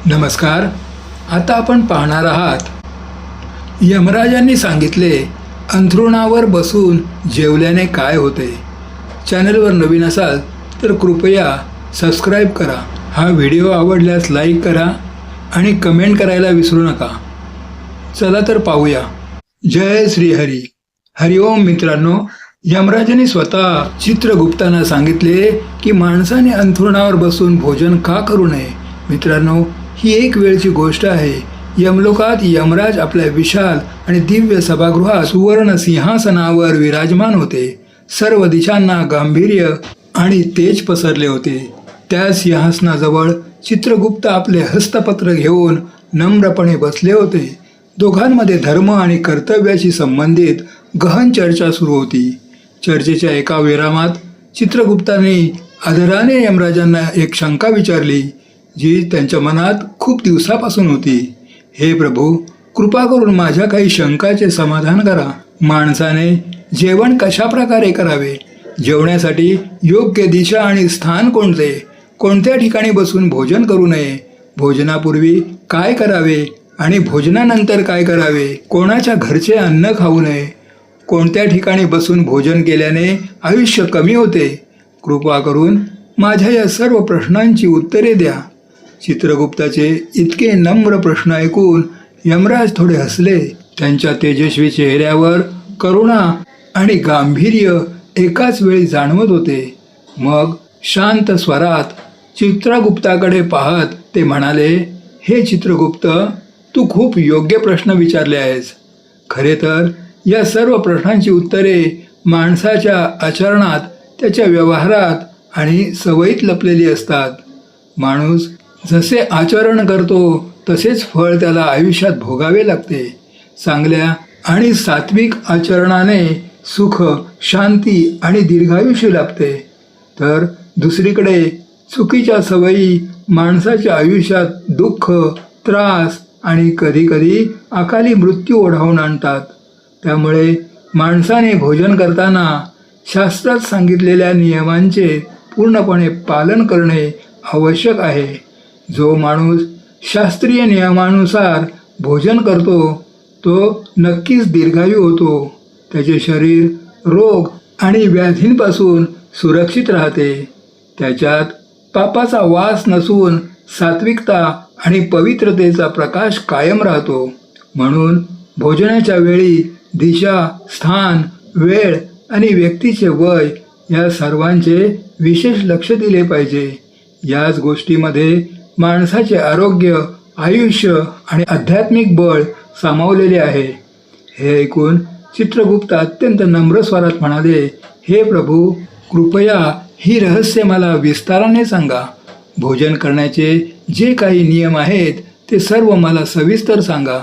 नमस्कार. आता आपण पाहणार आहात यमराजांनी सांगितले अंथरुणावर बसून जेवल्याने काय होते. चॅनलवर नवीन असाल तर कृपया सबस्क्राईब करा. हा व्हिडिओ आवडल्यास लाईक करा आणि कमेंट करायला विसरू नका. चला तर पाहूया. जय श्रीहरी. हरिओम मित्रांनो, यमराजांनी स्वतः चित्रगुप्तांना सांगितले की माणसाने अंथरुणावर बसून भोजन का करू नये. मित्रांनो, ही एक वेळची गोष्ट आहे. यमलोकात यमराज आपल्या विशाल आणि दिव्य सभागृहात सुवर्ण सिंहासनावर विराजमान होते. सर्व दिशांना गांभीर्य आणि तेज पसरले होते. त्या सिंहासनाजवळ चित्रगुप्त आपले हस्तपत्र घेऊन नम्रपणे बसले होते. दोघांमध्ये धर्म आणि कर्तव्याशी संबंधित गहन चर्चा सुरू होती. चर्चेच्या एका विरामात चित्रगुप्ताने आदराने यमराजांना एक शंका विचारली, जी त्यांच्या मनात खूप दिवसापासून होती. हे प्रभू, कृपा करून माझ्या काही शंकाचे समाधान करा. माणसाने जेवण कशा प्रकारे करावे? जेवण्यासाठी योग्य दिशा आणि स्थान कोणते? कोणत्या ठिकाणी बसून भोजन करू नये? भोजनापूर्वी काय करावे आणि भोजनानंतर काय करावे? कोणाच्या घरचे अन्न खाऊ नये? कोणत्या ठिकाणी बसून भोजन केल्याने आयुष्य कमी होते? कृपा करून माझ्या या सर्व प्रश्नांची उत्तरे द्या. चित्रगुप्ताचे इतके नम्र प्रश्न ऐकून यमराज थोडे हसले. त्यांच्या तेजस्वी चेहऱ्यावर करुणा आणि गांभीर्य एकाच वेळी जाणवत होते. मग शांत स्वरात चित्रगुप्ताकडे पाहत ते म्हणाले, हे चित्रगुप्त, तू खूप योग्य प्रश्न विचारले आहेस. खरे तर या सर्व प्रश्नांची उत्तरे माणसाच्या आचरणात, त्याच्या व्यवहारात आणि सवयीत लपलेली असतात. माणूस जसे आचरण करतो तसेच फळ त्याला आयुष्यात भोगावे लागते. चांगल्या आणि सात्विक आचरणाने सुख, शांती आणि दीर्घायुष्य लाभते. तर दुसरीकडे चुकीच्या सवयी माणसाच्या आयुष्यात दुःख, त्रास आणि कधीकधी अकाली मृत्यू ओढावून आणतात. त्यामुळे माणसाने भोजन करताना शास्त्रात सांगितलेल्या नियमांचे पूर्णपणे पालन करणे आवश्यक आहे. जो माणूस शास्त्रीय नियमानुसार भोजन करतो तो नक्कीच दीर्घायू होतो. त्याचे शरीर रोग आणि व्याधींपासून सुरक्षित राहते. त्याच्यात पापाचा वास नसून सात्विकता आणि पवित्रतेचा प्रकाश कायम राहतो. म्हणून भोजनाच्या वेळी दिशा, स्थान, वेळ आणि व्यक्तीचे वय या सर्वांचे विशेष लक्ष दिले पाहिजे. याच गोष्टीमध्ये माणसाचे आरोग्य, आयुष्य आणि आध्यात्मिक बळ सामावलेले आहे. हे ऐकून चित्रगुप्त अत्यंत नम्र स्वरात म्हणाले, हे प्रभू, कृपया ही रहस्य मला विस्ताराने सांगा. भोजन करण्याचे जे काही नियम आहेत ते सर्व मला सविस्तर सांगा.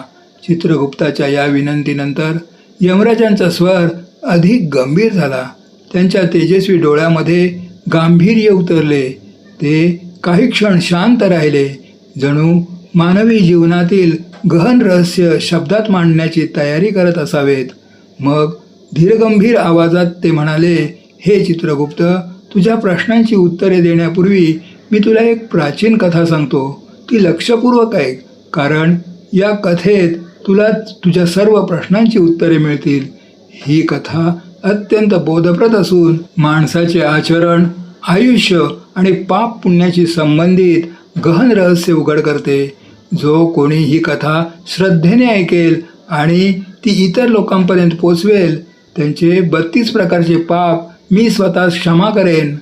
चित्रगुप्ताच्या या विनंतीनंतर यमराजांचा स्वर अधिक गंभीर झाला. त्यांच्या तेजस्वी डोळ्यामध्ये गांभीर्य उतरले. ते काही क्षण शांत राहिले, जणू मानवी जीवनातील गहन रहस्य शब्दात मांडण्याची तयारी करत असावेत. मग धीरगंभीर आवाजात ते म्हणाले, हे चित्रगुप्त, तुझ्या प्रश्नांची उत्तरे देण्यापूर्वी मी तुला एक प्राचीन कथा सांगतो. ती लक्षपूर्वक ऐक, कारण या कथेत तुला तुझ्या सर्व प्रश्नांची उत्तरे मिळतील. ही कथा अत्यंत बोधप्रद असून माणसाचे आचरण, आयुष्य आणि पाप पुण्याशी संबंधित गहन रहस्य उघड करते. जो कोणी ही कथा श्रद्धेने ऐकेल आणि ती इतर लोकांपर्यंत पोचवेल, त्यांचे 32 प्रकारचे पाप मी स्वतः क्षमा करेन.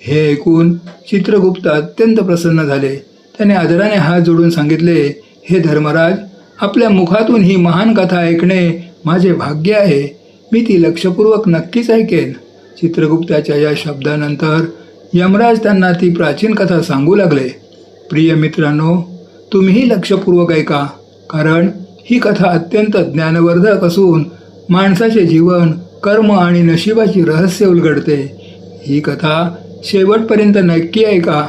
हे ऐकून चित्रगुप्त अत्यंत प्रसन्न झाले. त्याने आदराने हात जोडून सांगितले, हे धर्मराज, आपल्या मुखातून ही महान कथा ऐकणे माझे भाग्य आहे. मी ती लक्षपूर्वक नक्कीच ऐकेन. चित्रगुप्ताच्या या शब्दानंतर यमराज त्यांना ती प्राचीन कथा सांगू लागले. प्रिय मित्रांनो, तुम्हीही लक्षपूर्वक ऐका, कारण ही कथा अत्यंत ज्ञानवर्धक असून माणसाचे जीवन, कर्म आणि नशिबाची रहस्य उलगडते. ही कथा शेवटपर्यंत नक्की ऐका.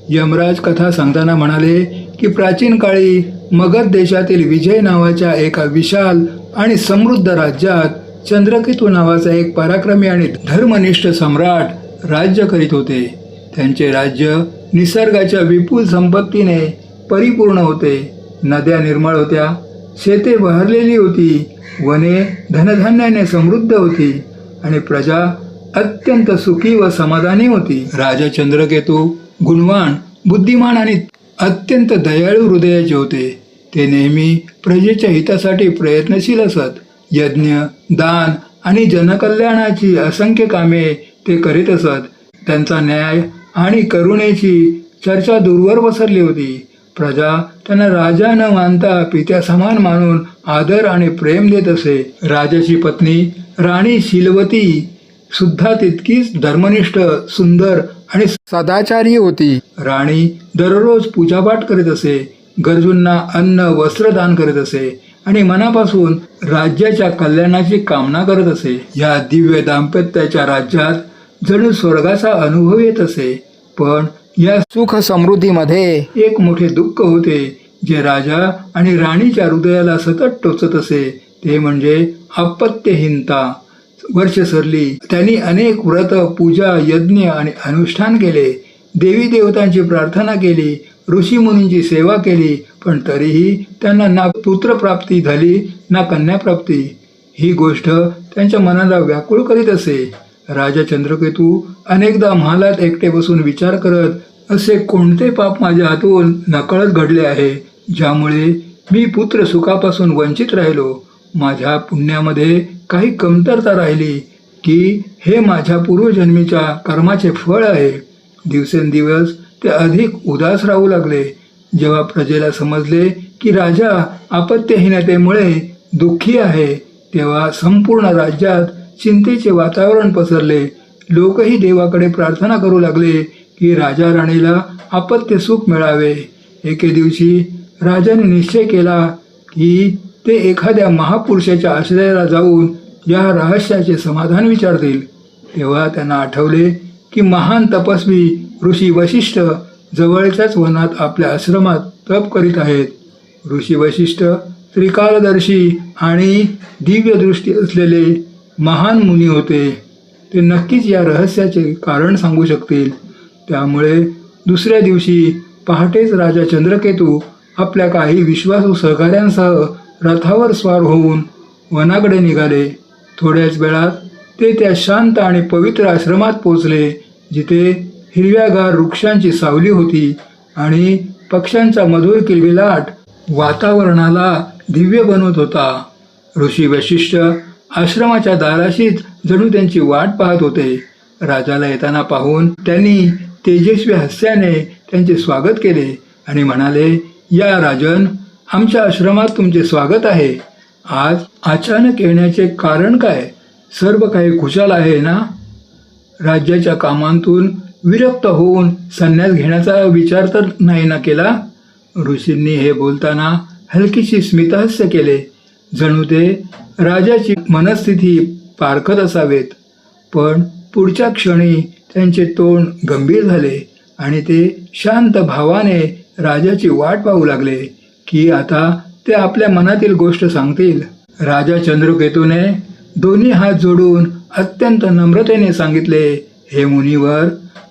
यमराज कथा सांगताना म्हणाले की प्राचीन काळी मगध देशातील विजय नावाच्या एका विशाल आणि समृद्ध राज्यात चंद्रकेतू नावाचा एक पराक्रमी आणि धर्मनिष्ठ सम्राट राज्य करीत होते. त्यांचे राज्य निसर्गाच्या विपुल संपत्तीने, परिपूर्ण होते. नद्या निर्मळ होत्या, शेते बहरलेली होती, वने धनधान्याने समृद्ध होती आणि प्रजा अत्यंत सुखी व समाधानी होती. राजा चंद्रकेतू गुणवान, बुद्धिमान आणि अत्यंत दयाळू हृदयाचे होते. ते नेहमी प्रजेच्या हितासाठी प्रयत्नशील असत. यज्ञ, दान आणि जनकल्याणाची असंख्य कामे ते करीत असत. त्यांचा न्याय आणि करुणेची चर्चा दूरवर पसरली होती. प्रजा त्यांना राजा न मानता पित्या समान मानून आदर आणि प्रेम देत असे. राजाची पत्नी राणी शीलवती सुद्धा तितकीच धर्मनिष्ठ, सुंदर आणि सदाचारी होती. राणी दररोज पूजापाठ करीत असे, गरजूंना अन्न वस्त्र दान करीत असे आणि मनापासून राज्याच्या कल्याणाची कामना करत असे. या दिव्य दाम्पत्याच्या राज्यात जणू स्वर्गाचा अनुभव येत असे. पण या सुख समृद्धीमध्ये एक मोठे दुःख होते, जे राजा आणि राणीच्या हृदयाला सतत टोचत असे. ते म्हणजे अपत्यहीनता. वर्ष सरली, त्यांनी अनेक व्रत, पूजा, यज्ञ आणि अनुष्ठान केले. देवी देवतांची प्रार्थना केली, ऋषीमुनींची सेवा केली, पण तरीही त्यांना ना पुत्रप्राप्ती झाली ना कन्याप्राप्ती. ही गोष्ट त्यांच्या मनाला व्याकुळ करीत असे. राजा चंद्रकेतू अनेकदा महालात एकटे बसून विचार करत, असे कोणते पाप माझ्या हातून नकळत घडले आहे, ज्यामुळे मी पुत्र सुखापासून वंचित राहिलो. माझ्या पुण्यामध्ये काही कमतरता राहिली की हे माझ्या पूर्वजन्मीच्या कर्माचे फळ आहे. दिवसेंदिवस ते अधिक उदास राहू लागले. जेव्हा प्रजेला समजले की राजा अपत्यहीनतेमुळे दुःखी आहे, तेव्हा संपूर्ण राज्यात चिंतेचे वातावरण पसरले. लोकही देवाकडे प्रार्थना करू लागले की राजा राणीला अपत्य सुख मिळावे. एके दिवशी राजाने निश्चय केला की ते एखाद्या महापुरुषाच्या आश्रयाला जाऊन या रहस्याचे समाधान विचारतील. तेव्हा त्यांना आठवले की महान तपस्वी ऋषी वशिष्ठ जवळच्याच वनात आपल्या आश्रमात तप करीत आहेत. ऋषी वशिष्ठ त्रिकालदर्शी आणि दिव्य दृष्टी असलेले महान मुनी होते. ते नक्कीच या रहस्याचे कारण सांगू शकतील. त्यामुळे दुसऱ्या दिवशी पहाटेच राजा चंद्रकेतू आपल्या काही विश्वासू सहकाऱ्यांसह रथावर स्वार होऊन वनाकडे निघाले. थोड्याच वेळात ते त्या शांत आणि पवित्र आश्रमात पोचले, जिथे हिरव्यागार वृक्षांची सावली होती आणि पक्ष्यांचा मधुर किलबिलाट वातावरणाला दिव्य बनवत होता. ऋषी वशिष्ठ आश्रमाच्या दाराशीच जणू त्यांची वाट पाहत होते. राजाला येताना पाहून त्यांनी तेजस्वी हास्याने त्यांचे स्वागत केले आणि म्हणाले, या राजन, आमच्या आश्रमात तुमचे स्वागत आहे. आज अचानक येण्याचे कारण काय? सर्व काही खुशाल आहे ना? राज्याच्या कामांतून विरक्त होऊन संन्यास घेण्याचा विचार तर नाही ना केला? ऋषींनी हे बोलताना हलकीशी स्मितहास्य केले, जणू ते राजाची मनस्थिती पारखत असावेत. पण पुढच्या क्षणी त्यांचे तोंड गंभीर झाले आणि ते शांत भावाने राजाची वाट पाहू लागले की आता ते आपल्या मनातील गोष्ट सांगतील. राजा चंद्रकेतूने दोन्ही हात जोडून अत्यंत नम्रतेने सांगितले, हे मुनिवर,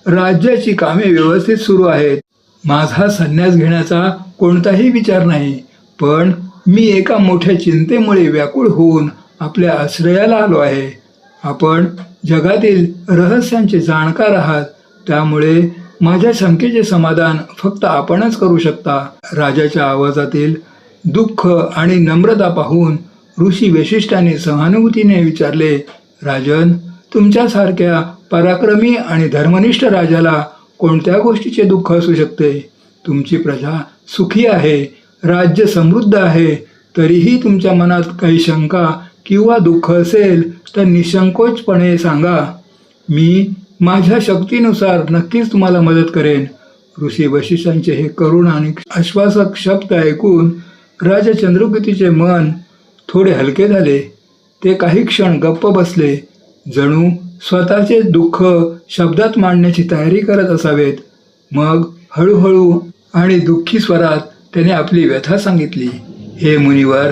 राज्याची कामे व्यवस्थित सुरू आहेत. माझा संन्यास घेण्याचा कोणताही विचार नाही, पण मी एका मोठ्या चिंतेमुळे व्याकुळ होऊन आपल्या आश्रयाला आलो आहे. आपण जगातील रहस्यांचे जाणकार आहात, त्यामुळे माझ्या शंकेचे समाधान फक्त आपणच करू शकता. राजाच्या आवाजातील दुःख आणि नम्रता पाहून ऋषी वशिष्ठांनी सहानुभूतीने विचारले, राजन, तुमच्यासारख्या पराक्रमी आणि धर्मनिष्ठ राजाला कोणत्या गोष्टीचे दुःख असू शकते? तुमची प्रजा सुखी आहे, राज्य समृद्ध आहे, तरीही तुमच्या मनात काही शंका किंवा दुःख असेल तर निसंकोचपणे सांगा. मी माझ्या शक्तीनुसार नक्कीच तुम्हाला मदत करेन. ऋषी वशिष्ठांचे हे करुण आणि आश्वासक शब्द ऐकून राजा चंद्रकेतूचे मन थोडे हलके झाले. ते काही क्षण गप्प बसले, जणू स्वतःचे दुःख शब्दात मांडण्याची तयारी करत असावेत. मग हळूहळू आणि दुःखी स्वरात त्याने आपली व्यथा सांगितली. हे मुनिवर,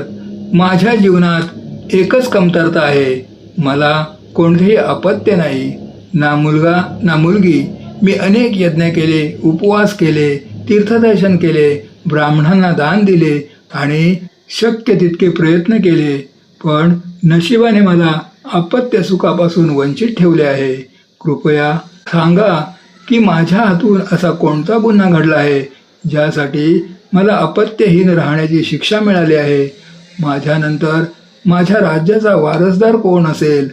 माझ्या जीवनात एकच कमतरता आहे. मला कोणतेही अपत्य नाही, ना मुलगा ना मुलगी. मी अनेक यज्ञ केले, उपवास केले, तीर्थदर्शन केले, ब्राह्मणांना दान दिले आणि शक्य तितके प्रयत्न केले, पण नशिबाने मला अपत्य सुखापासून वंचित ठेवले आहे. कृपया सांगा की माझ्या हातून असा कोणता गुन्हा घडला आहे ज्यासाठी मला अपत्यहीन राहण्याची शिक्षा मिळाली आहे. माझ्यानंतर माझ्या राज्याचा वारसदार कोण असेल?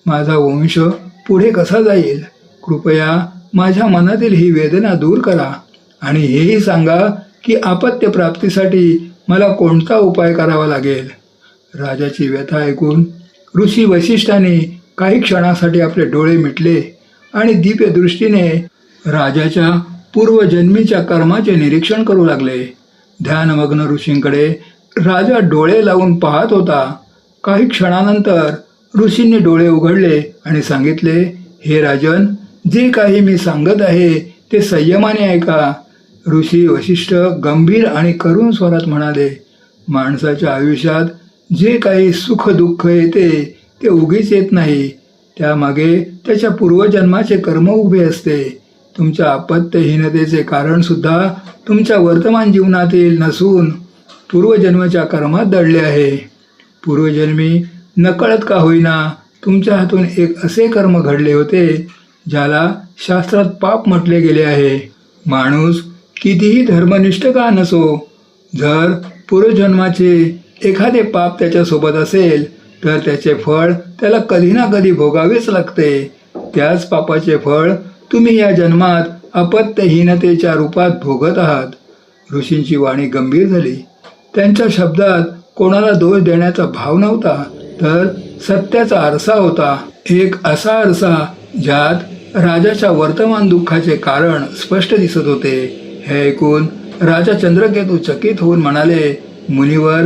माझा वंश पुढे कसा जाईल? कृपया माझ्या मनातील ही वेदना दूर करा आणि हेही सांगा की अपत्य प्राप्तीसाठी मला कोणता उपाय करावा लागेल. राजाची व्यथा ऐकून ऋषी वसिष्ठाने काही क्षणासाठी आपले डोळे मिटले आणि दिव्य दृष्टीने राजाच्या पूर्वजन्मीच्या कर्माचे निरीक्षण करू लागले. ध्यानमग्न ऋषींकडे राजा डोळे लावून पाहत होता. काही क्षणानंतर ऋषींनी डोळे उघडले आणि सांगितले, हे राजन, जे काही मी सांगत आहे ते संयमाने ऐका. ऋषी वशिष्ठ गंभीर आणि करुण स्वरात म्हणाले, माणसाच्या आयुष्यात जे काही सुख दुःख येते ते उगीच येत नाही. त्यामागे त्याच्या पूर्वजन्माचे कर्म उभे असते. तुमच्या अपत्यहीनतेचे कारण सुद्धा तुमच्या वर्तमान जीवनातील नसून पूर्वजन्माच्या कर्मात दडले आहे. पूर्वजन्मी नकळत का होईना तुमच्या हातून एक असे कर्म घडले होते ज्याला शास्त्रात पाप म्हटले गेले आहे. माणूस कितीही धर्मनिष्ठ का नसो, जर पूर्वजन्माचे एखादे पाप त्याच्यासोबत असेल तर त्याचे फळ त्याला कधी ना कधी भोगावेच लागते. त्याच पापाचे फळ तुम्ही या जन्मात अपत्यहीनतेच्या रूपात भोगत आहात. ऋषींची वाणी गंभीर झाली. त्यांच्या शब्दात कोणाला दोष देण्याचा भाव नव्हता, तर सत्याचा आरसा होता. एक असा आरसा ज्यात राजाच्या वर्तमान दुःखाचे कारण स्पष्ट दिसत होते. हे ऐकून राजा चंद्रकेतू चकित होऊन म्हणाले, मुनिवर,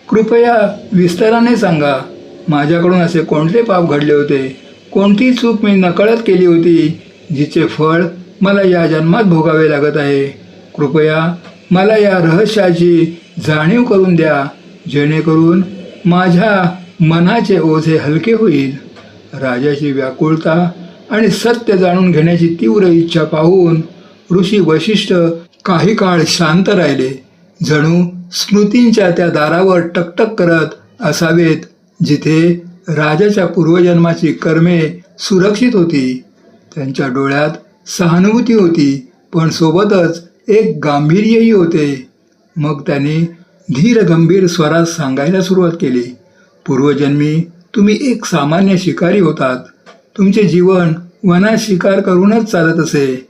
कृपया विस्ताराने सांगा. माझ्याकडून असे कोणते पाप घडले होते? कोणती चूक मी नकळत केली होती जिचे फळ मला या जन्मात भोगावे लागत आहे? कृपया मला या रहस्याची जाणीव करून द्या, जेणेकरून माझ्या मनाचे ओझे हलके होईल. राजाची व्याकुळता आणि सत्य जाणून घेण्याची तीव्र इच्छा पाहून ऋषी वशिष्ठ काही काळ शांत राहिले, जणू स्मृतींच्या त्या दारावर टकटक करत असावेत जिथे राजाच्या पूर्वजन्माची कर्मे सुरक्षित होती. त्यांच्या डोळ्यात सहानुभूती होती, पण सोबतच एक गांभीर्यही होते. मग त्यांनी धीर गंभीर स्वरात सांगायला सुरुवात केली, पूर्वजन्मी तुम्ही एक सामान्य शिकारी होतात. तुमचे जीवन वनात शिकार करूनच चालत असे.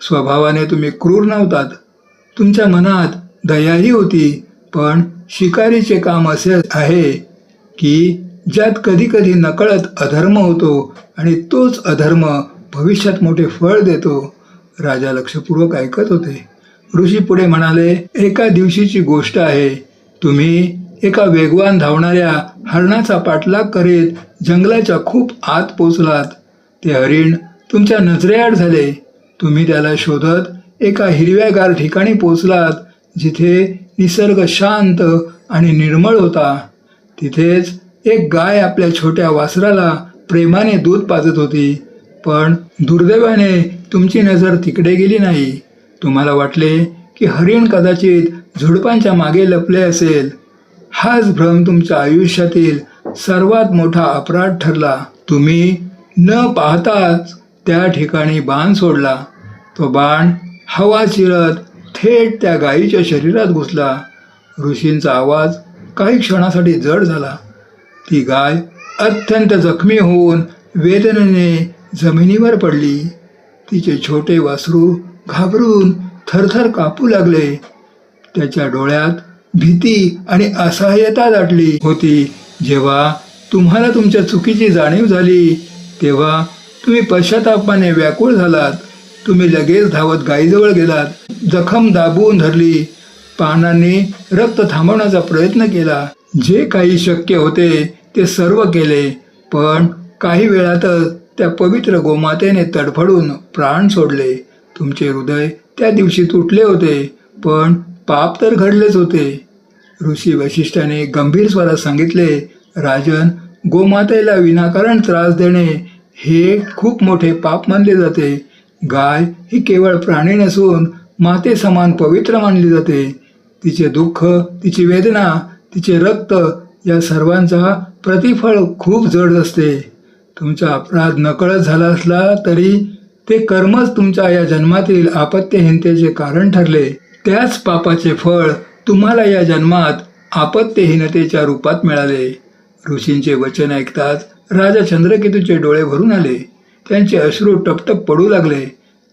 स्वभावाने तुम्ही क्रूर नव्हतात. तुमच्या मनात दयाही होती, पण शिकारीचे काम असे आहे की ज्यात कधी कधी नकळत अधर्म होतो आणि तोच अधर्म भविष्यात मोठे फळ देतो. राजा लक्षपूर्वक ऐकत होते. ऋषी पुढे म्हणाले, एका दिवशीची गोष्ट आहे. तुम्ही एका वेगवान धावणाऱ्या हरणाचा पाठलाग करीत जंगलाच्या खूप आत पोचलात. ते हरिण तुमच्या नजरेआड झाले. तुम्ही त्याला शोधत एका हिरव्यागार ठिकाणी पोचलात जिथे निसर्ग शांत आणि निर्मळ होता. तिथेच एक गाय आपल्या छोट्या वासराला प्रेमाने दूध पाजत होती. पण दुर्दैवाने तुमची नजर तिकडे गेली नाही. तुम्हाला वाटले की हरिण कदाचित झुडपांच्या मागे लपले असेल. हाच भ्रम तुमच्या आयुष्यातील सर्वात मोठा अपराध ठरला. तुम्ही न पाहताच त्या ठिकाणी बाण सोडला. तो बाण हवा चिरत थेट त्या गायीच्या शरीरात घुसला. ऋषींचा आवाज काही क्षणासाठी जड झाला. ती गाय अत्यंत जखमी होऊन वेदनेने जमिनीवर पडली. तिचे छोटे वासरू घाबरून थरथर कापू लागले. त्याच्या डोळ्यात भीती आणि असहाय्यता दाटली होती. जेव्हा तुम्हाला तुमच्या चुकीची जाणीव झाली तेव्हा तुम्ही पश्चातापाने व्याकुळ झालात. तुम्ही लगेच धावत गायीजवळ गेलात. जखम दाबून धरली. पानांनी रक्त थांबवण्याचा प्रयत्न केला. जे काही शक्य होते ते सर्व केले, पण काही वेळातच त्या पवित्र गोमातेने तडफडून प्राण सोडले. तुमचे हृदय त्या दिवशी तुटले होते, पण पाप तर घडलेच होते. ऋषी वशिष्ठाने गंभीर स्वरात सांगितले, राजन, गोमातेला विनाकारण त्रास देणे हे खूप मोठे पाप मानले जाते. गाय ही केवळ प्राणी नसून माते समान पवित्र मानली जाते. तिचे दुःख, तिची वेदना, तिचे रक्त या सर्वांचा प्रतिफळ खूप जड असते. तुमचा अपराध नकळत झाला असला तरी ते कर्मच तुमच्या या जन्मातील आपत्त्यहीनतेचे कारण ठरले. त्याच पापाचे फळ तुम्हाला या जन्मात आपत्त्यहीनतेच्या रूपात मिळाले. ऋषींचे वचन ऐकताच राजा चंद्रकेतूचे डोळे भरून आले. त्यांचे अश्रू टपटप पडू लागले.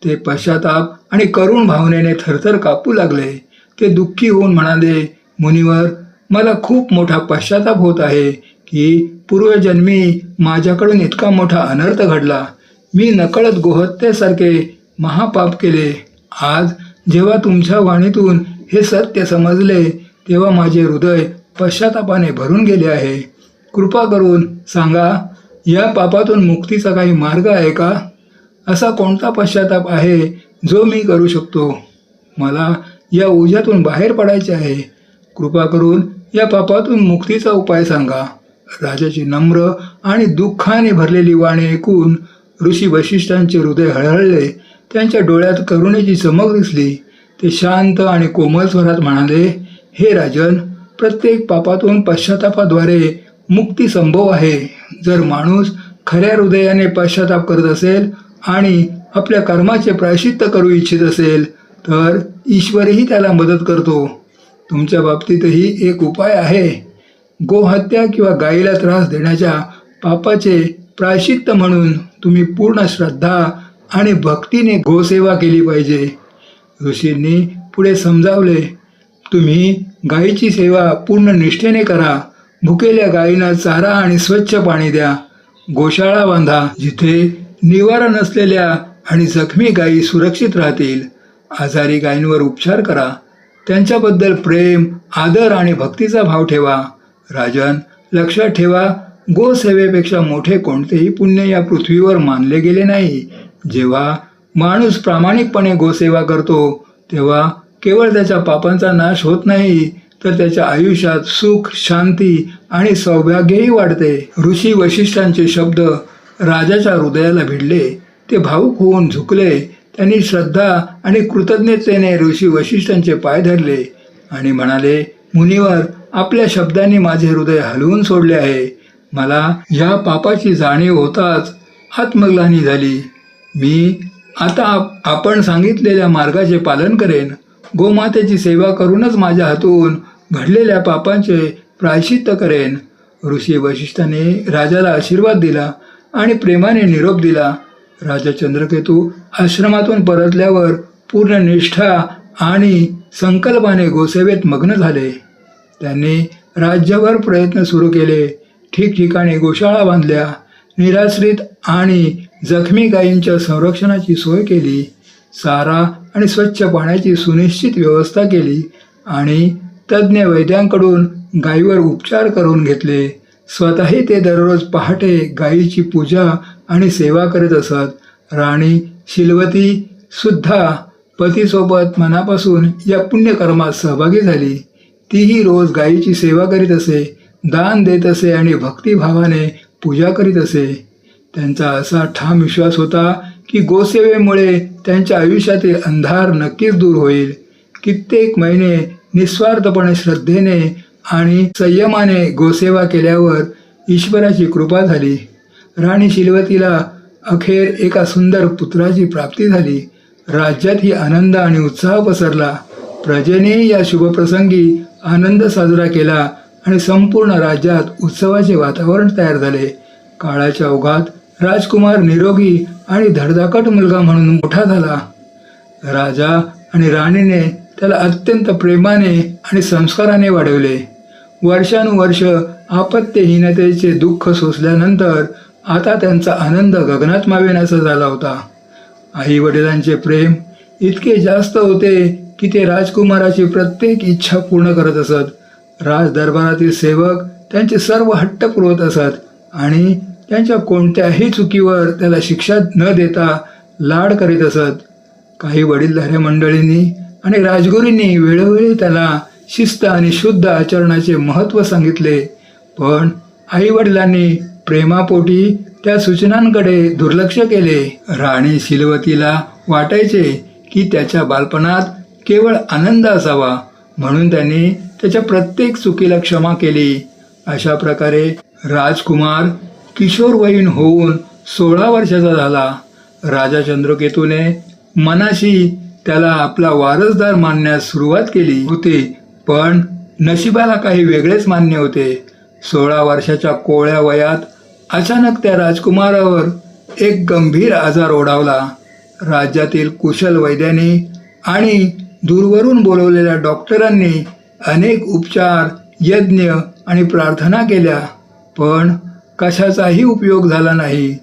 ते पश्चाताप आणि करुण भावनेने थरथर कापू लागले. ते दुःखी होऊन म्हणाले, मुनिवर, मला खूप मोठा पश्चाताप होत आहे की पूर्वजन्मी माझ्याकडून इतका मोठा अनर्थ घडला. मी नकळत गोहत्येसारखे महापाप केले. आज जेव्हा तुमच्या वाणीतून हे सत्य समजले तेव्हा माझे हृदय पश्चातापाने भरून गेले आहे. कृपा करून सांगा, या पापातून मुक्तीचा काही मार्ग आहे का? असा कोणता पश्चाताप आहे जो मी करू शकतो? मला या ओझ्यातून बाहेर पडायचे आहे. कृपा करून या पापातून मुक्तीचा उपाय सांगा. राजाची नम्र आणि दुःखाने भरलेली वाणी ऐकून ऋषी वशिष्ठांचे हृदय हळहळले. त्यांच्या डोळ्यात करुणेची चमक दिसली. ते शांत आणि कोमल स्वरात म्हणाले, हे राजन, प्रत्येक पापातून पश्चातापाद्वारे मुक्ती संभव आहे. जर माणूस खऱ्या हृदयाने पश्चाताप करत असेल आणि आपल्या कर्माचे प्रायश्चित्त करू इच्छित असेल तर ईश्वरही त्याला मदत करतो. तुमच्या बाबतीतही एक उपाय आहे. गोहत्या किंवा गायीला त्रास देण्याच्या पापाचे प्रायश्चित्त म्हणून तुम्ही पूर्ण श्रद्धा आणि भक्तीने गोसेवा केली पाहिजे. ऋषींनी पुढे समजावले, तुम्ही गायीची सेवा पूर्ण निष्ठेने करा. भुकेल्या गायींना चारा आणि स्वच्छ पाणी द्या. गोशाळा बांधा जिथे निवारा नसलेल्या आणि जखमी गायी सुरक्षित राहतील. आजारी गायींवर उपचार करा. त्यांच्याबद्दल प्रेम, आदर आणि भक्तीचा भाव ठेवा. राजन, लक्षात ठेवा, गोसेवेपेक्षा मोठे कोणतेही पुण्य या पृथ्वीवर मानले गेले नाही. जेव्हा माणूस प्रामाणिकपणे गोसेवा करतो तेव्हा केवळ त्याच्या पापांचा नाश होत नाही तर त्याच्या आयुष्यात सुख, शांती आणि सौभाग्यही वाढते. ऋषी वशिष्ठांचे शब्द राजाच्या हृदयाला भिडले. ते भावुक होऊन झुकले. त्यांनी श्रद्धा आणि कृतज्ञतेने ऋषी वशिष्ठांचे पाय धरले आणि म्हणाले, मुनिवर, आपल्या शब्दांनी माझे हृदय हलवून सोडले आहे. मला या पापाची जाणीव होताच आत्मग्लानी झाली. मी आता आपण सांगितलेल्या मार्गाचे पालन करेन. गोमातेची सेवा करूनच माझ्या हातून घडलेल्या पापांचे प्रायश्चित्त करेन. ऋषी वशिष्ठाने राजाला आशीर्वाद दिला आणि प्रेमाने निरोप दिला. राजा चंद्रकेतू आश्रमातून परतल्यावर पूर्ण निष्ठा आणि संकल्पाने गोसेवेत मग्न झाले. त्यांनी राज्यभर प्रयत्न सुरू केले. ठिकठिकाणी गोशाळा बांधल्या. निराश्रित आणि जखमी गायींच्या संरक्षणाची सोय केली. चारा आणि स्वच्छ पाण्याची सुनिश्चित व्यवस्था केली आणि तज्ज्ञ वैद्यांकडून गायीवर उपचार करून घेतले. स्वतःही ते दररोज पहाटे गायीची पूजा आणि सेवा करीत असत. राणी शिलवती सुद्धा पतीसोबत मनापासून या पुण्यकर्मात सहभागी झाली. तीही रोज गायीची सेवा करीत असे, दान देत असे आणि भक्तिभावाने पूजा करीत असे. त्यांचा असा ठाम विश्वास होता की गोसेवेमुळे त्यांच्या आयुष्यातील अंधार नक्कीच दूर होईल. कित्येक महिने निस्वार्थपणे श्रद्धेने आणि संयमाने गोसेवा केल्यावर ईश्वराची कृपा झाली. राणी शिलवतीला अखेर एका सुंदर पुत्राची प्राप्ती झाली. राज्यातही आनंद आणि उत्साह पसरला. प्रजेने या शुभप्रसंगी आनंद साजरा केला आणि संपूर्ण राज्यात उत्सवाचे वातावरण तयार झाले. काळाच्या ओघात राजकुमार निरोगी आणि धडधाकट मुलगा म्हणून मोठा झाला. राजा आणि राणीने त्याला अत्यंत प्रेमाने आणि संस्काराने वाढवले. वर्षानुवर्ष आपत्त्यहीनतेचे दुःख सोसल्यानंतर आता त्यांचा आनंद गगनात मावेनासा झाला होता. आई वडिलांचे प्रेम इतके जास्त होते की ते राजकुमाराची प्रत्येक इच्छा पूर्ण करत असत. राजदरबारातील सेवक त्यांचे सर्व हट्ट पुरवत असत आणि त्यांच्या कोणत्याही चुकीवर त्याला शिक्षा न देता लाड करीत असत. काही वडीलधाऱ्या मंडळींनी आणि राजगुरूंनी वेळोवेळी त्याला शिस्त आणि शुद्ध आचरणाचे महत्त्व सांगितले, पण आई वडिलांनी प्रेमापोटी त्या सूचनांकडे दुर्लक्ष केले. राणी शिलवतीला वाटायचे की त्याच्या बालपणात केवळ आनंद असावा, म्हणून त्यांनी त्याच्या प्रत्येक चुकीला क्षमा केली. अशा प्रकारे राजकुमार किशोरवयीन होऊन 16 वर्षाचा झाला. राजा चंद्रकेतूने मनाशी त्याला आपला वारसदार मानण्यास सुरुवात केली होती, पण नशिबाला काही वेगळेच मान्य होते. 16 वर्षाच्या कोवळ्या वयात अचानक त्या राजकुमारावर एक गंभीर आजार ओढावला. राज्यातील कुशल वैद्यांनी आणि दूरवरून बोलवलेल्या डॉक्टरांनी अनेक उपचार, यज्ञ आणि प्रार्थना केल्या, पण कशाचाही उपयोग झाला नाही.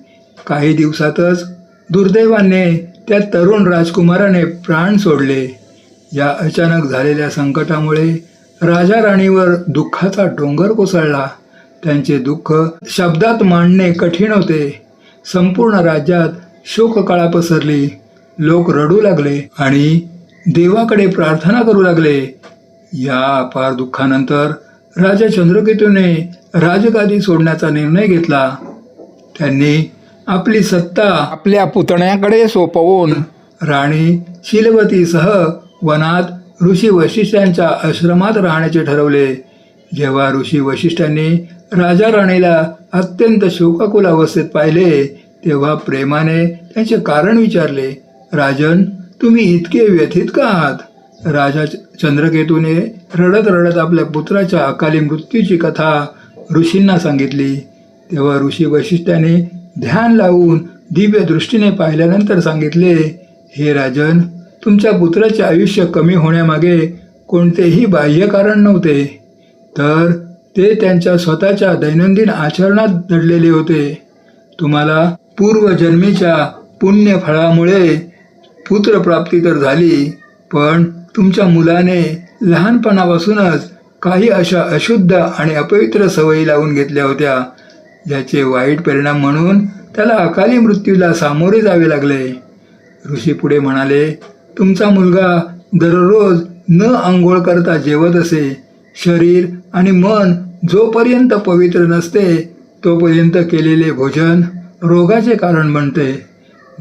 काही दिवसातच दुर्दैवाने त्या तरुण राजकुमाराने प्राण सोडले. या अचानक झालेल्या संकटामुळे राजा राणीवर दुःखाचा डोंगर कोसळला. त्यांचे दुःख शब्दात मांडणे कठीण होते. संपूर्ण राज्यात शोककळा पसरली. लोक रडू लागले आणि देवाकडे प्रार्थना करू लागले. या अपार दुःखानंतर राजा चंद्रकेतूने राजगादी सोडण्याचा निर्णय घेतला. त्यांनी आपली सत्ता आपल्या पुतण्याकडे सोपवून राणी शीलवतीसह वनात ऋषी वशिष्ठांच्या आश्रमात राहण्याचे ठरवले. जेव्हा ऋषी वशिष्ठांनी राजा राणीला अत्यंत शोकाकुल अवस्थेत पाहिले, तेव्हा प्रेमाने त्यांचे कारण विचारले. राजन, तुम्ही इतके व्यथित का आहात? राजा चंद्रकेतूने रडत रडत आपल्या पुत्राच्या अकाली मृत्यूची कथा ऋषींना सांगितली. तेव्हा ऋषी वशिष्ठांनी ध्यान लावून दिव्य दृष्टीने पाहिल्यानंतर सांगितले, हे राजन, तुमच्या पुत्राचे आयुष्य कमी होण्यामागे कोणतेही बाह्य कारण नव्हते, तर ते त्यांच्या स्वतःच्या दैनंदिन आचरणात दडलेले होते. तुम्हाला पूर्वजन्मीच्या पुण्यफळामुळे पुत्रप्राप्ती तर झाली, पण तुमच्या मुलाने लहानपणापासूनच काही अशा अशुद्ध आणि अपवित्र सवयी लावून घेतल्या होत्या, ज्याचे वाईट परिणाम म्हणून त्याला अकाली मृत्यूला सामोरे जावे लागले. ऋषी पुढे म्हणाले, तुमचा मुलगा दररोज न आंघोळ करता जेवत असे. शरीर आणि मन जोपर्यंत पवित्र नसते तोपर्यंत केलेले भोजन रोगाचे कारण बनते.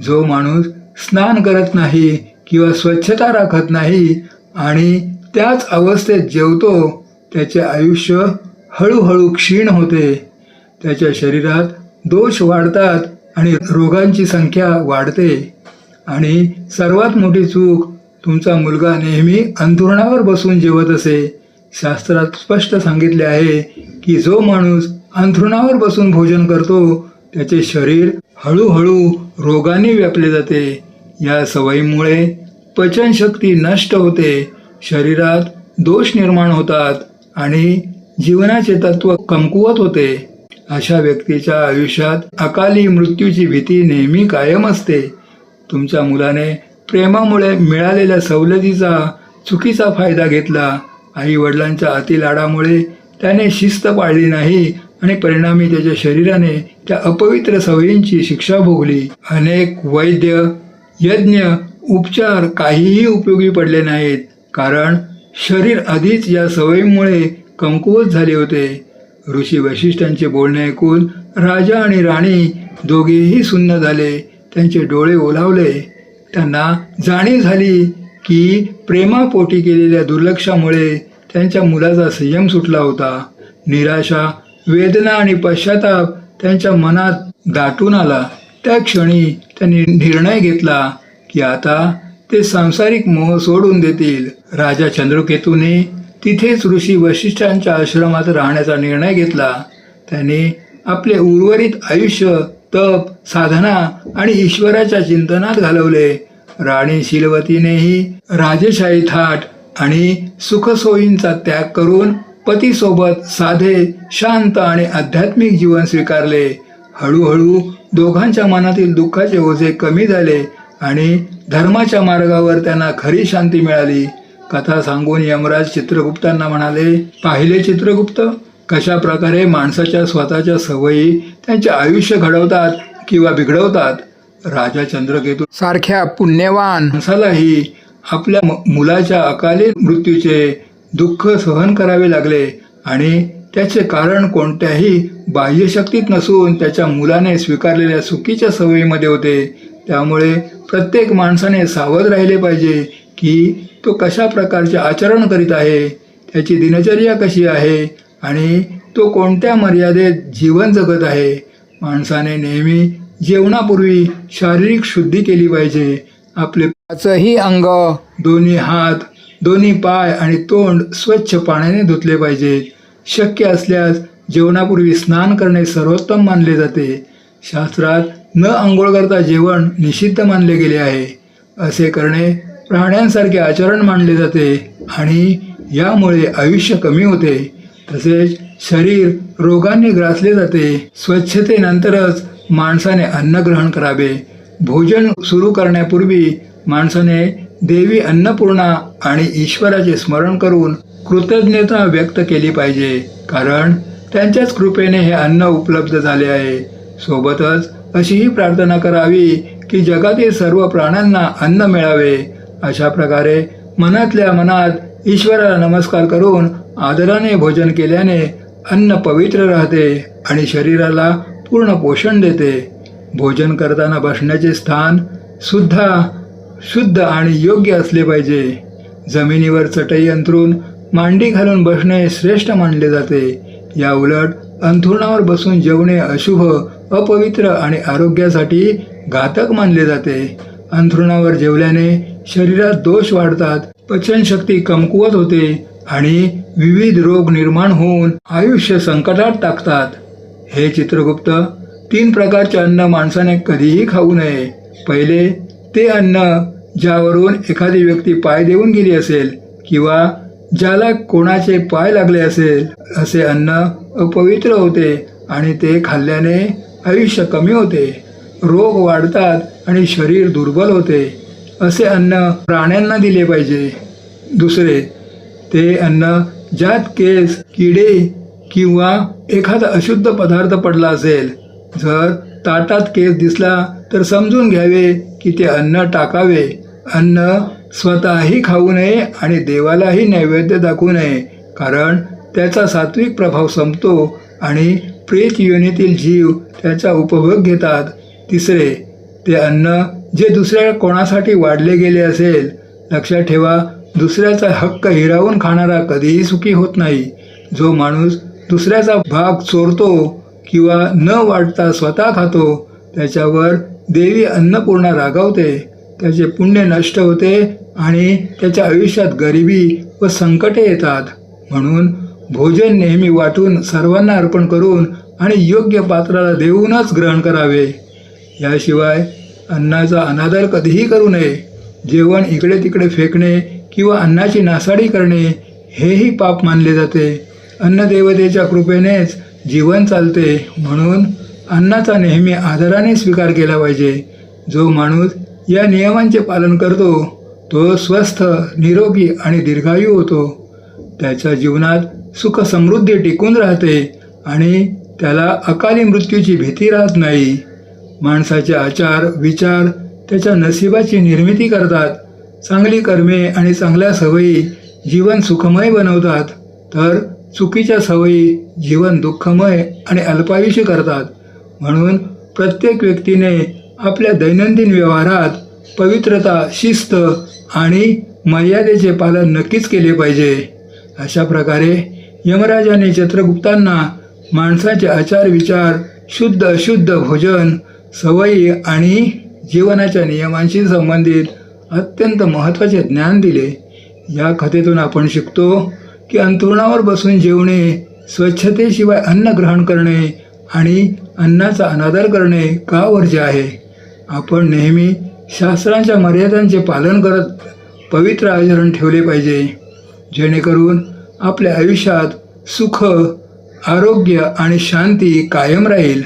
जो माणूस स्नान करत नाही किंवा स्वच्छता राखत नाही आणि त्याच अवस्थेत जेवतो, त्याचे आयुष्य हळूहळू क्षीण होते. त्याच्या शरीरात दोष वाढतात आणि रोगांची संख्या वाढते. आणि सर्वात मोठी चूक, तुमचा मुलगा नेहमी अंथरुणावर बसून जेवत असे. शास्त्रात स्पष्ट सांगितले आहे की जो माणूस अंथरुणावर बसून भोजन करतो त्याचे शरीर हळूहळू रोगाने व्यापले जाते. या सवयीमुळे पचनशक्ती नष्ट होते, शरीरात दोष निर्माण होतात आणि जीवनाचे तत्व कमकुवत होते. अशा व्यक्तीच्या आयुष्यात अकाली मृत्यूची भीती नेहमी कायम असते. तुमच्या मुलाने प्रेमामुळे मिळालेल्या सवलतीचा चुकीचा फायदा घेतला. आई वडिलांच्या अतिलाडामुळे त्याने शिस्त पाळली नाही आणि परिणामी त्याच्या शरीराने त्या अपवित्र सवयींची शिक्षा भोगली. अनेक वैद्य, यज्ञ, उपचार काहीही उपयोगी पडले नाहीत, कारण शरीर आधीच या सवयीमुळे कमकुवत झाले होते. ऋषी वशिष्ठांचे बोलणे ऐकून राजा आणि राणी दोघेही सुन्न झाले. त्यांचे डोळे ओलावले. त्यांना जाणीव झाली की प्रेमापोटी केलेल्या दुर्लक्षामुळे त्यांच्या मुलाचा संयम सुटला होता. निराशा, वेदना आणि पश्चाताप त्यांच्या मनात दाटून आला. त्या क्षणी त्यांनी निर्णय घेतला की आता ते सांसारिक मोह सोडून देतील. राजा चंद्रकेतूने तिथेच ऋषी वशिष्ठांच्या आश्रमात राहण्याचा निर्णय घेतला. त्यांनी आपले उर्वरित आयुष्य तप, साधना आणि ईश्वराच्या चिंतनात घालवले. राणी शीलवतीनेही राजेशाही थाट आणि सुखसोयींचा त्याग करून पतीसोबत साधे, शांत आणि आध्यात्मिक जीवन स्वीकारले. हळूहळू दोघांच्या मनातील दुःखाचे ओझे कमी झाले आणि धर्माच्या मार्गावर त्यांना खरी शांती मिळाली. कथा सांगून यमराज चित्रगुप्तांना म्हणाले, पाहिले चित्रगुप्त, कशा प्रकारे माणसाच्या स्वतःच्या सवयी त्यांचे आयुष्य घडवतात किंवा बिघडवतात. राजा चंद्रकेतू सारख्या पुण्यवान माणसालाही आपल्या मुलाच्या अकाली मृत्यूचे दुःख सहन करावे लागले आणि त्याचे कारण कोणत्याही बाह्यशक्तीत नसून त्याच्या मुलाने स्वीकारलेल्या चुकीच्या सवयीमध्ये होते. त्यामुळे प्रत्येक माणसाने सावध राहिले पाहिजे की तो कशा प्रकारचे आचरण करीत आहे, त्याची दिनचर्या कशी आहे आणि तो कोणत्या मर्यादेत जीवन जगत आहे. माणसाने नेहमी जेवणापूर्वी शारीरिक शुद्धी केली पाहिजे. आपले पाचही अंग, दोन्ही हात, दोन्ही पाय आणि तोंड स्वच्छ पाण्याने धुतले पाहिजेत. शक्य असल्यास जेवणापूर्वी स्नान करणे सर्वोत्तम मानले जाते. शास्त्रात न आंघोळ करता जेवण निषिद्ध मानले गेले आहे. असे करणे प्राण्यांसारखे आचरण मानले जाते आणि यामुळे आयुष्य कमी होते. तसेच शरीर रोगांनी ग्रासले जाते. स्वच्छतेनंतरच माणसाने अन्न ग्रहण करावे. भोजन सुरू करण्यापूर्वी माणसाने देवी अन्नपूर्णा आणि ईश्वराचे स्मरण करून कृतज्ञता व्यक्त केली पाहिजे, कारण त्यांच्याच कृपेने हे अन्न उपलब्ध झाले आहे. सोबतच अशीही प्रार्थना करावी की जगातील सर्व प्राण्यांना अन्न मिळावे. अशा प्रकारे मनातल्या मनात ईश्वराला नमस्कार करून आदराने भोजन केल्याने अन्न पवित्र राहते आणि शरीराला पूर्ण पोषण देते. भोजन करताना बसण्याचे स्थान सुद्धा शुद्ध आणि योग्य असले पाहिजे. जमिनीवर चटई अंथरून मांडी घालून बसणे श्रेष्ठ मानले जाते. या उलट अंथरुणावर बसून जेवणे अशुभ, अपवित्र आणि आरोग्यासाठी घातक मानले जाते. अंथरुणावर जेवल्याने शरीरात दोष वाढतात, पचनशक्ती कमकुवत होते आणि विविध रोग निर्माण होऊन आयुष्य संकटात टाकतात. हे चित्रगुप्त, 3 प्रकारचे अन्न माणसाने कधीही खाऊ नये. पहिले, ते अन्न ज्यावरून एखादी व्यक्ती पाय देऊन गेली असेल किंवा ज्याला कोणाचे पाय लागले असेल, असे अन्न अपवित्र होते आणि ते खाल्ल्याने आयुष्य कमी होते, रोग वाढतात आणि शरीर दुर्बल होते. असे अन्न प्राण्यांना दिले पाहिजे. दुसरे, ते अन्न ज्यात केस, किडे किंवा एखादा अशुद्ध पदार्थ पडला असेल. जर ताटात केस दिसला तर समजून घ्यावे की ते अन्न टाकावे. अन्न स्वतःही खाऊ नये आणि देवालाही नैवेद्य दाखवू नये, कारण त्याचा सात्विक प्रभाव संपतो आणि प्रेत योनीतील जीव त्याचा उपभोग घेतात. तिसरे, ते अन्न जे दुसऱ्या कोणासाठी वाढले गेले असेल. लक्षात ठेवा, दुसऱ्याचा हक्क हिरावून खाणारा कधीही सुखी होत नाही. जो माणूस दुसऱ्याचा भाग चोरतो किंवा न वाटता स्वतः खातो, त्याच्यावर देवी अन्नपूर्णा रागावते. त्याचे पुण्य नष्ट होते आणि त्याच्या आयुष्यात गरिबी व संकटे येतात. म्हणून भोजन नेहमी वाटून सर्वांना अर्पण करून आणि योग्य पात्राला देऊनच ग्रहण करावे. याशिवाय अन्नाचा अनादर कधीही करू नये. जेवण इकडे तिकडे फेकणे किंवा अन्नाची नासाडी करणे हेही पाप मानले जाते. अन्नदेवतेच्या कृपेनेच जीवन चालते, म्हणून अन्नाचा नेहमी आदराने स्वीकार केला पाहिजे. जो माणूस या नियमांचे पालन करतो तो स्वस्थ, निरोगी आणि दीर्घायू होतो. त्याच्या जीवनात सुख समृद्धी टिकून राहते आणि त्याला अकाली मृत्यूची भीती राहत नाही. माणसाचे आचार विचार त्याच्या नशिबाची निर्मिती करतात. चांगली कर्मे आणि चांगल्या सवयी जीवन सुखमय बनवतात, तर चुकीच्या सवयी जीवन दुःखमय आणि अल्पायुषी करतात. म्हणून प्रत्येक व्यक्तीने आपल्या दैनंदिन व्यवहारात पवित्रता, शिस्त आणि मर्यादेचे पालन नक्कीच केले पाहिजे. अशा प्रकारे यमराजाने चित्रगुप्तांना माणसाचे आचार विचार, शुद्ध अशुद्ध भोजन, सवयी आणि जीवनाच्या नियमांशी संबंधित अत्यंत महत्त्वाचे ज्ञान दिले. या कथेतून आपण शिकतो की अंथरुणावर बसून जेवणे, स्वच्छतेशिवाय अन्न ग्रहण करणे आणि अन्नाचा अनादर करणे का वर्ज्य आहे. आपण नेहमी शास्त्रांच्या मर्यादांचे पालन करत पवित्र आचरण ठेवले पाहिजे, जेणेकरून आपल्या आयुष्यात सुख, आरोग्य आणि शांती कायम राहील.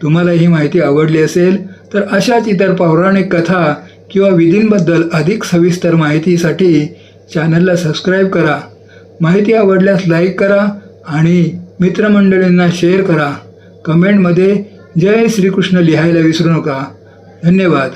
तुम्हाला ही माहिती आवडली असेल तर अशाच इतर पौराणिक कथा किंवा विधींबद्दल अधिक सविस्तर माहितीसाठी चॅनलला सबस्क्राईब करा. माहिती आवडल्यास लाईक करा आणि मित्रमंडळींना शेअर करा. कमेंटमध्ये जय श्रीकृष्ण लिहायला विसरू नका. धन्यवाद.